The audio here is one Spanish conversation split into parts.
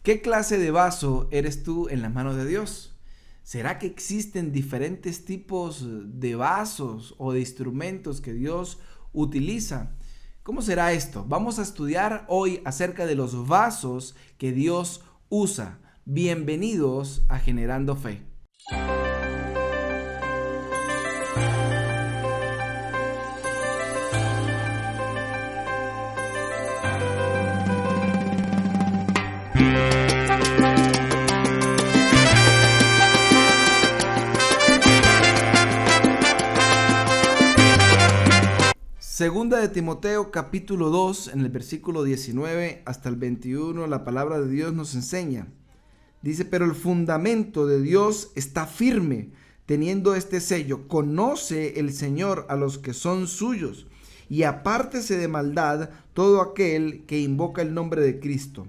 ¿Qué clase de vaso eres tú en las manos de Dios? ¿Será que existen diferentes tipos de vasos o de instrumentos que Dios utiliza? ¿Cómo será esto? Vamos a estudiar hoy acerca de los vasos que Dios usa. Bienvenidos a Generando Fe. Segunda de Timoteo capítulo 2, en el versículo 19 hasta el 21, la palabra de Dios nos enseña. Dice, pero el fundamento de Dios está firme, teniendo este sello. Conoce el Señor a los que son suyos, y apártese de maldad todo aquel que invoca el nombre de Cristo.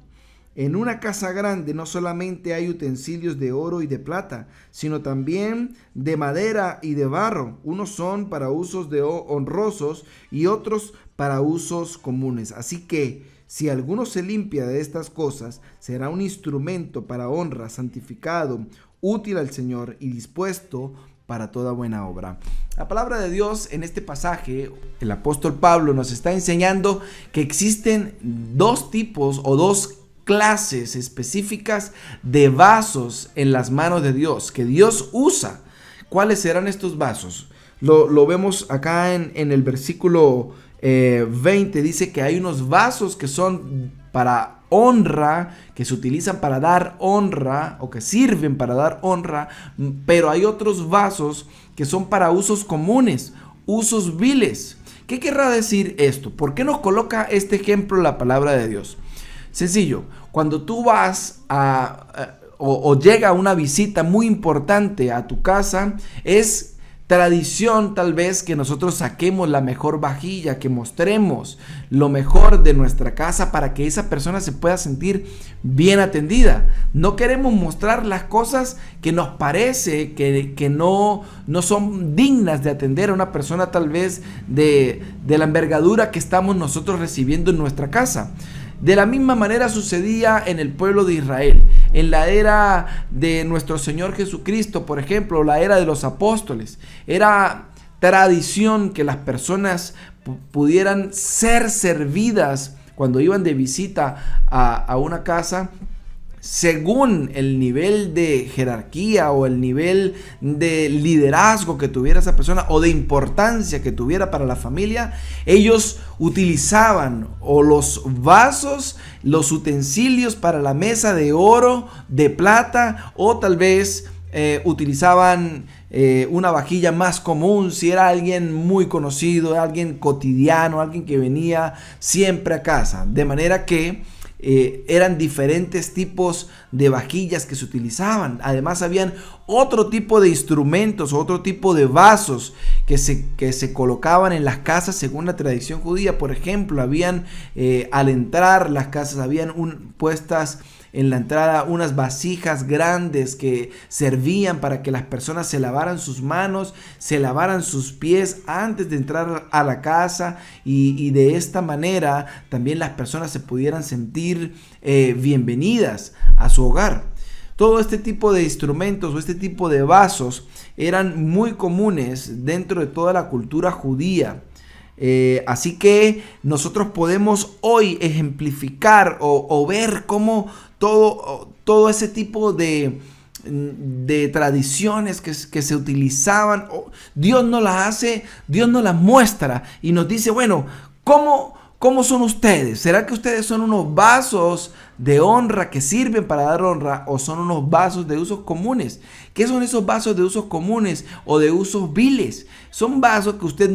En una casa grande no solamente hay utensilios de oro y de plata, sino también de madera y de barro. Unos son para usos honrosos y otros para usos comunes. Así que si alguno se limpia de estas cosas, será un instrumento para honra, santificado, útil al Señor y dispuesto para toda buena obra. La palabra de Dios en este pasaje, el apóstol Pablo nos está enseñando que existen dos tipos o dos clases específicas de vasos en las manos de Dios, que Dios usa. ¿Cuáles serán estos vasos? Lo vemos acá en el versículo 20, dice que hay unos vasos que son para honra, que se utilizan para dar honra o que sirven para dar honra, pero hay otros vasos que son para usos comunes, usos viles. ¿Qué querrá decir esto? ¿Por qué nos coloca este ejemplo la palabra de Dios? Sencillo, cuando tú vas o llega una visita muy importante a tu casa, es tradición tal vez que nosotros saquemos la mejor vajilla, que mostremos lo mejor de nuestra casa para que esa persona se pueda sentir bien atendida. No queremos mostrar las cosas que nos parece que no son dignas de atender a una persona tal vez de la envergadura que estamos nosotros recibiendo en nuestra casa. De la misma manera sucedía en el pueblo de Israel, en la era de nuestro Señor Jesucristo, por ejemplo, la era de los apóstoles. Era tradición que las personas pudieran ser servidas cuando iban de visita a una casa, según el nivel de jerarquía o el nivel de liderazgo que tuviera esa persona o de importancia que tuviera para la familia. Ellos utilizaban o los vasos, los utensilios para la mesa de oro, de plata, o tal vez utilizaban una vajilla más común si era alguien muy conocido, alguien cotidiano, alguien que venía siempre a casa. De manera que eran diferentes tipos de vajillas que se utilizaban. Además habían otro tipo de instrumentos, otro tipo de vasos que se colocaban en las casas según la tradición judía. Por ejemplo, habían al entrar las casas, habían puestas en la entrada unas vasijas grandes que servían para que las personas se lavaran sus manos, se lavaran sus pies antes de entrar a la casa, y de esta manera también las personas se pudieran sentir bienvenidas a su hogar. Todo este tipo de instrumentos o este tipo de vasos eran muy comunes dentro de toda la cultura judía. Así que nosotros podemos hoy ejemplificar o ver cómo todo ese tipo de tradiciones que se utilizaban, Dios nos las hace, Dios nos las muestra y nos dice, bueno, ¿cómo son ustedes? ¿Será que ustedes son unos vasos de honra que sirven para dar honra, o son unos vasos de usos comunes? ¿Qué son esos vasos de usos comunes o de usos viles? Son vasos que usted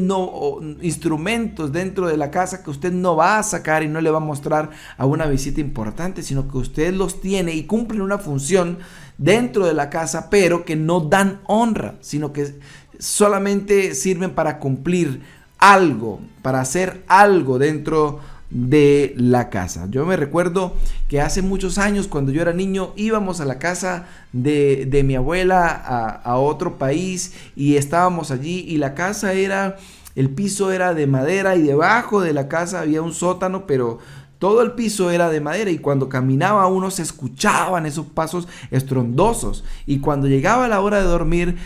instrumentos dentro de la casa que usted no va a sacar y no le va a mostrar a una visita importante, sino que usted los tiene y cumplen una función dentro de la casa, pero que no dan honra, sino que solamente sirven para cumplir algo, para hacer algo dentro de la casa. Yo me recuerdo que hace muchos años, cuando yo era niño, íbamos a la casa de mi abuela a otro país, y estábamos allí, y la casa el piso era de madera, y debajo de la casa había un sótano, pero todo el piso era de madera y cuando caminaba uno se escuchaban esos pasos estrondosos. Y cuando llegaba la hora de dormir,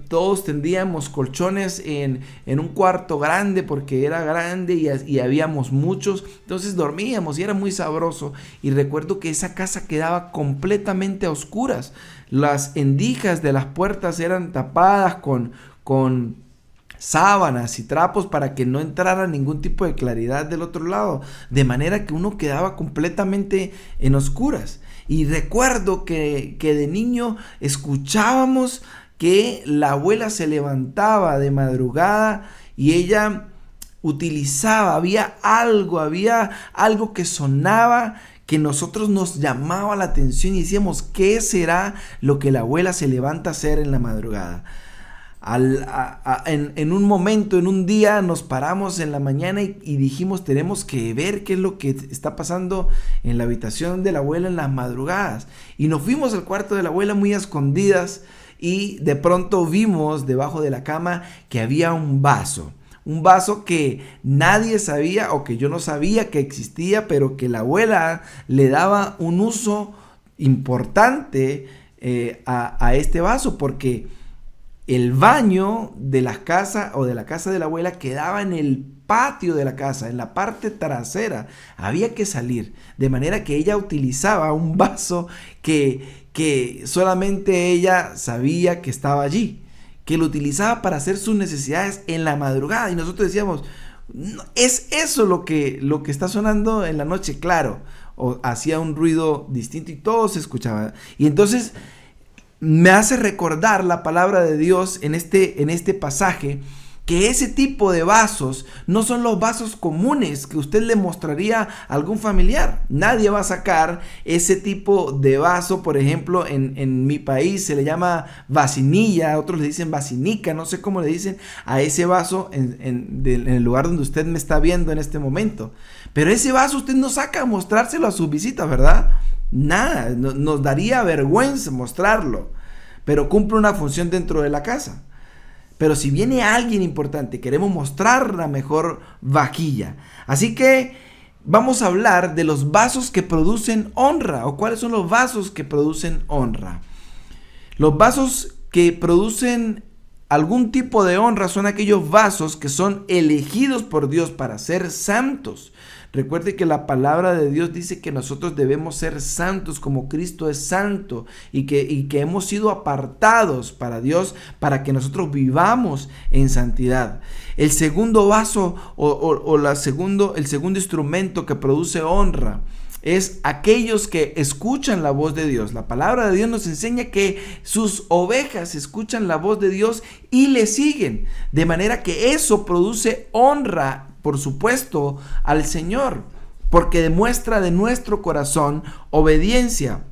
todos tendíamos colchones en un cuarto grande porque era grande y habíamos muchos. Entonces dormíamos y era muy sabroso. Y recuerdo que esa casa quedaba completamente a oscuras. Las endijas de las puertas eran tapadas con sábanas y trapos para que no entrara ningún tipo de claridad del otro lado, de manera que uno quedaba completamente en oscuras. Y recuerdo que de niño escuchábamos que la abuela se levantaba de madrugada y ella utilizaba, había algo que sonaba, que nosotros nos llamaba la atención y decíamos, ¿qué será lo que la abuela se levanta a hacer en la madrugada? En un momento, en un día, nos paramos en la mañana y dijimos, tenemos que ver qué es lo que está pasando en la habitación de la abuela en las madrugadas. Y nos fuimos al cuarto de la abuela muy a escondidas y de pronto vimos debajo de la cama que había un vaso que nadie sabía o que yo no sabía que existía, pero que la abuela le daba un uso importante a este vaso, porque el baño de la casa o de la casa de la abuela quedaba en el patio de la casa, en la parte trasera. Había que salir, de manera que ella utilizaba un vaso que solamente ella sabía que estaba allí, que lo utilizaba para hacer sus necesidades en la madrugada. Y nosotros decíamos, "No, ¿es eso lo que está sonando en la noche?". Claro, o hacía un ruido distinto y todo se escuchaba. Y entonces me hace recordar la palabra de Dios en este pasaje, que ese tipo de vasos no son los vasos comunes que usted le mostraría a algún familiar. Nadie va a sacar ese tipo de vaso. Por ejemplo, en mi país se le llama vasinilla, otros le dicen vasinica, no sé cómo le dicen a ese vaso en el lugar donde usted me está viendo en este momento. Pero ese vaso usted no saca a mostrárselo a sus visitas, ¿verdad? Nada, nos daría vergüenza mostrarlo, pero cumple una función dentro de la casa. Pero si viene alguien importante, queremos mostrar la mejor vajilla. Así que vamos a hablar de los vasos que producen honra, o cuáles son los vasos que producen honra. Los vasos que producen algún tipo de honra son aquellos vasos que son elegidos por Dios para ser santos. Recuerde que la palabra de Dios dice que nosotros debemos ser santos como Cristo es santo, y que hemos sido apartados para Dios para que nosotros vivamos en santidad. El segundo vaso el segundo instrumento que produce honra es aquellos que escuchan la voz de Dios. La palabra de Dios nos enseña que sus ovejas escuchan la voz de Dios y le siguen, de manera que eso produce honra, por supuesto, al Señor, porque demuestra de nuestro corazón obediencia.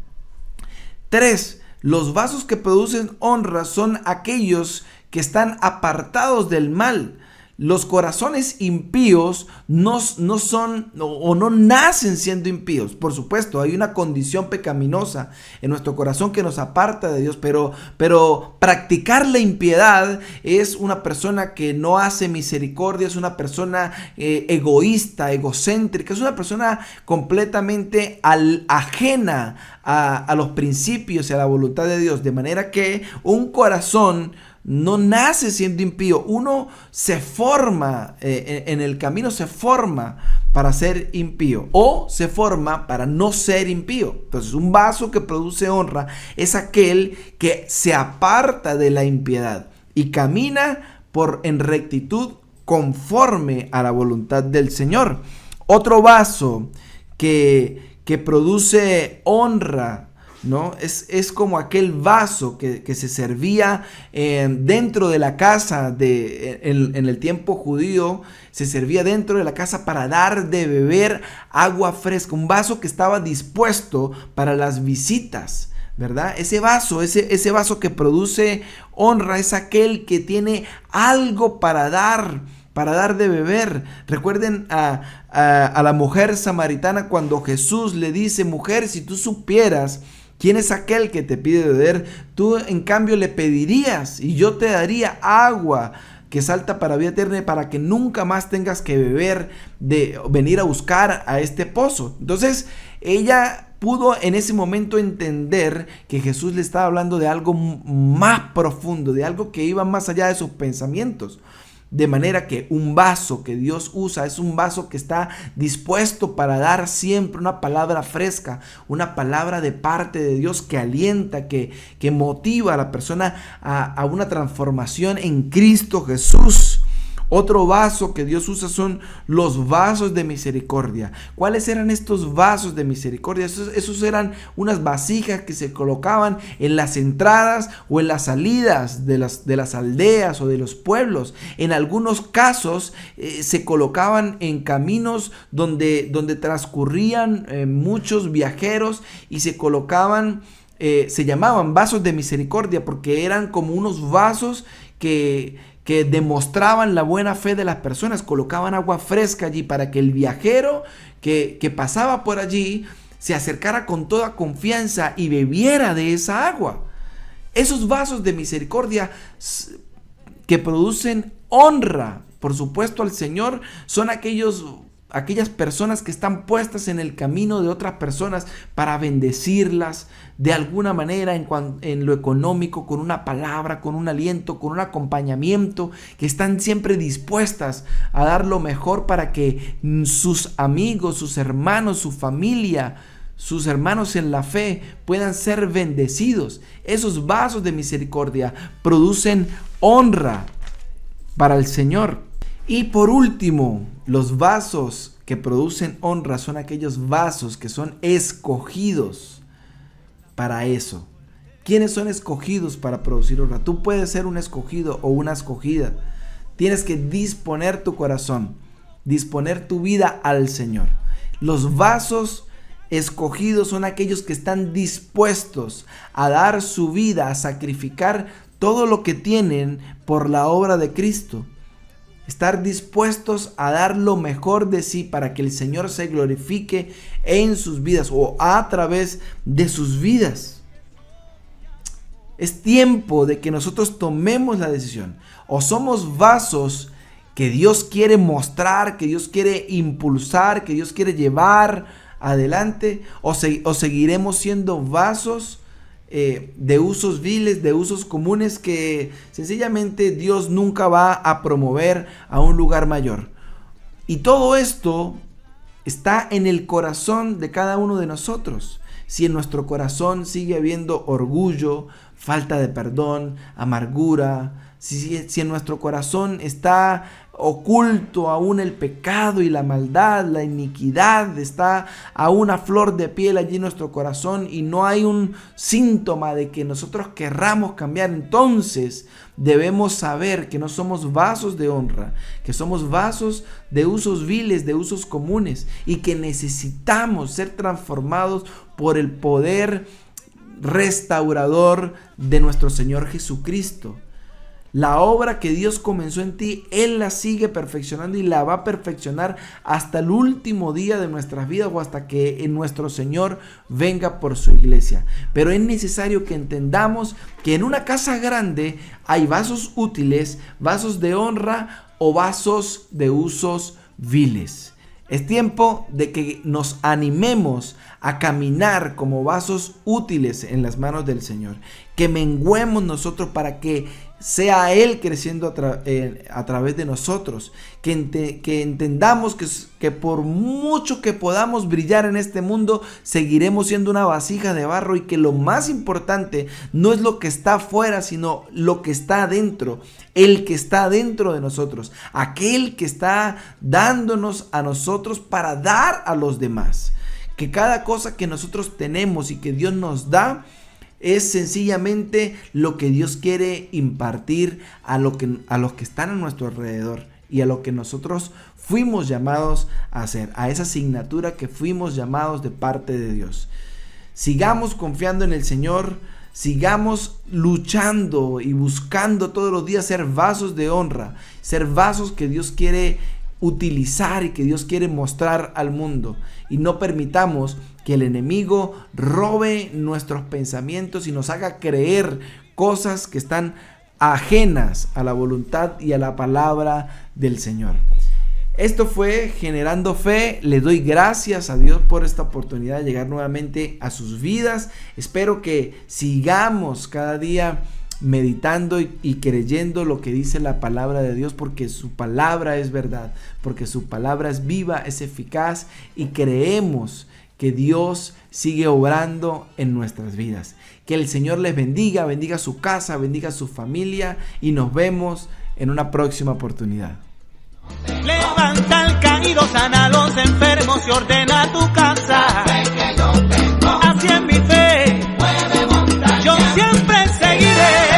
3. Los vasos que producen honra son aquellos que están apartados del mal. Los corazones impíos no son o no nacen siendo impíos. Por supuesto, hay una condición pecaminosa en nuestro corazón que nos aparta de Dios, pero practicar la impiedad es una persona que no hace misericordia, es una persona egoísta, egocéntrica, es una persona completamente ajena a los principios y a la voluntad de Dios. De manera que un corazón no nace siendo impío, uno se forma en el camino, se forma para ser impío o se forma para no ser impío. Entonces, un vaso que produce honra es aquel que se aparta de la impiedad y camina en rectitud conforme a la voluntad del Señor. Otro vaso que produce honra, ¿no? Es como aquel vaso que se servía dentro de la casa en el tiempo judío. Se servía dentro de la casa para dar de beber agua fresca, un vaso que estaba dispuesto para las visitas, ¿verdad? Ese vaso que produce honra es aquel que tiene algo para dar de beber. Recuerden a la mujer samaritana cuando Jesús le dice: mujer, si tú supieras quién es aquel que te pide beber, tú en cambio le pedirías y yo te daría agua que salta para vida eterna, para que nunca más tengas que venir a buscar a este pozo. Entonces ella pudo en ese momento entender que Jesús le estaba hablando de algo más profundo, de algo que iba más allá de sus pensamientos. De manera que un vaso que Dios usa es un vaso que está dispuesto para dar siempre una palabra fresca, una palabra de parte de Dios que alienta, que motiva a la persona a una transformación en Cristo Jesús. Otro vaso que Dios usa son los vasos de misericordia. ¿Cuáles eran estos vasos de misericordia? Esos eran unas vasijas que se colocaban en las entradas o en las salidas de las aldeas o de los pueblos. En algunos casos se colocaban en caminos donde transcurrían muchos viajeros y se colocaban, se llamaban vasos de misericordia porque eran como unos vasos que demostraban la buena fe de las personas. Colocaban agua fresca allí para que el viajero que pasaba por allí se acercara con toda confianza y bebiera de esa agua. Esos vasos de misericordia que producen honra, por supuesto, al Señor, son aquellas personas que están puestas en el camino de otras personas para bendecirlas de alguna manera en lo económico, con una palabra, con un aliento, con un acompañamiento, que están siempre dispuestas a dar lo mejor para que sus amigos, sus hermanos, su familia, sus hermanos en la fe puedan ser bendecidos. Esos vasos de misericordia producen honra para el Señor. Y por último, los vasos que producen honra son aquellos vasos que son escogidos para eso. ¿Quiénes son escogidos para producir honra? Tú puedes ser un escogido o una escogida. Tienes que disponer tu corazón, disponer tu vida al Señor. Los vasos escogidos son aquellos que están dispuestos a dar su vida, a sacrificar todo lo que tienen por la obra de Cristo. Estar dispuestos a dar lo mejor de sí para que el Señor se glorifique en sus vidas o a través de sus vidas. Es tiempo de que nosotros tomemos la decisión. O somos vasos que Dios quiere mostrar, que Dios quiere impulsar, que Dios quiere llevar adelante, o seguiremos siendo vasos de usos viles, de usos comunes que sencillamente Dios nunca va a promover a un lugar mayor. Y todo esto está en el corazón de cada uno de nosotros. Si en nuestro corazón sigue habiendo orgullo, falta de perdón, amargura, si en nuestro corazón está oculto aún el pecado y la maldad, la iniquidad, está aún a flor de piel allí en nuestro corazón y no hay un síntoma de que nosotros querramos cambiar, entonces debemos saber que no somos vasos de honra, que somos vasos de usos viles, de usos comunes, y que necesitamos ser transformados por el poder restaurador de nuestro Señor Jesucristo. La obra que Dios comenzó en ti, Él la sigue perfeccionando y la va a perfeccionar hasta el último día de nuestras vidas o hasta que nuestro Señor venga por su iglesia. Pero es necesario que entendamos que en una casa grande hay vasos útiles, vasos de honra o vasos de usos viles. Es tiempo de que nos animemos a caminar como vasos útiles en las manos del Señor. Que menguemos nosotros para que sea Él creciendo a través de nosotros. Que entendamos que por mucho que podamos brillar en este mundo, seguiremos siendo una vasija de barro y que lo más importante no es lo que está afuera, sino lo que está adentro. El que está dentro de nosotros. Aquel que está dándonos a nosotros para dar a los demás. Que cada cosa que nosotros tenemos y que Dios nos da es sencillamente lo que Dios quiere impartir a los que están a nuestro alrededor y a lo que nosotros fuimos llamados a hacer, a esa asignatura que fuimos llamados de parte de Dios. Sigamos confiando en el Señor, sigamos luchando y buscando todos los días ser vasos de honra, ser vasos que Dios quiere utilizar y que Dios quiere mostrar al mundo, y no permitamos que el enemigo robe nuestros pensamientos y nos haga creer cosas que están ajenas a la voluntad y a la palabra del Señor. Esto fue Generando Fe. Le doy gracias a Dios por esta oportunidad de llegar nuevamente a sus vidas. Espero que sigamos cada día meditando y creyendo lo que dice la palabra de Dios, porque su palabra es verdad, porque su palabra es viva, es eficaz, y creemos que Dios sigue obrando en nuestras vidas. Que el Señor les bendiga, bendiga su casa, bendiga su familia, y nos vemos en una próxima oportunidad. Levanta al caído, sana a los enfermos y ordena tu casa. Así en mi fe, yo siempre seguiré.